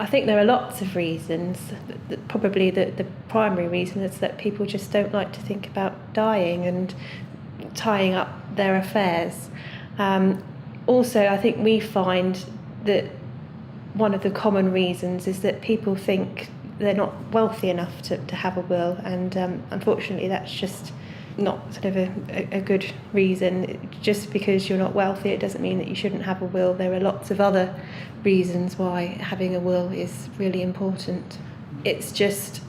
I think there are lots of reasons. Probably the primary reason is that people just don't like to think about dying and tying up their affairs. Also, I think we find that one of the common reasons is that people think they're not wealthy enough to have a will, and unfortunately that's just not sort of a good reason. Just because you're not wealthy, it doesn't mean that you shouldn't have a will. There are lots of other reasons why having a will is really important. It's just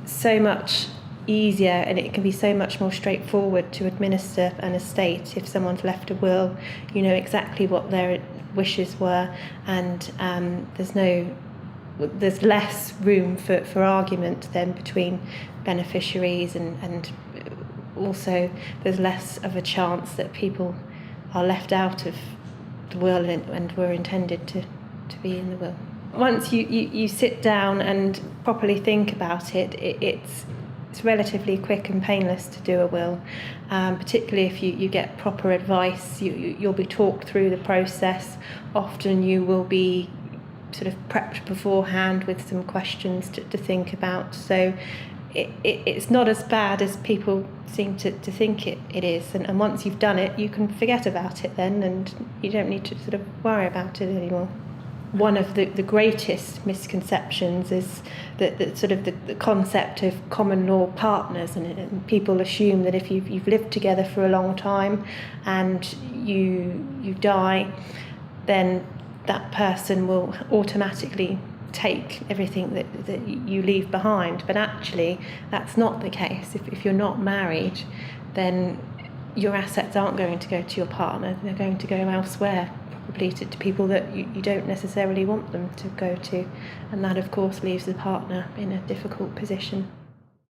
so much easier, and it can be so much more straightforward to administer an estate if someone's left a will. You know exactly what their wishes were, and there's less room for argument then between beneficiaries, and also there's less of a chance that people are left out of the will and were intended to be in the will. Once you sit down and properly think about it, it's relatively quick and painless to do a will, particularly if you get proper advice. You'll be talked through the process. Often you will be sort of prepped beforehand with some questions to think about. So it's not as bad as people seem to think it is. And once you've done it, you can forget about it then, and you don't need to sort of worry about it anymore. One of the greatest misconceptions is that sort of the concept of common law partners, and people assume that if you've lived together for a long time and you die, then that person will automatically take everything that you leave behind. But actually that's not the case. If you're not married, then your assets aren't going to go to your partner, they're going to go elsewhere, probably to people that you don't necessarily want them to go to, and that of course leaves the partner in a difficult position.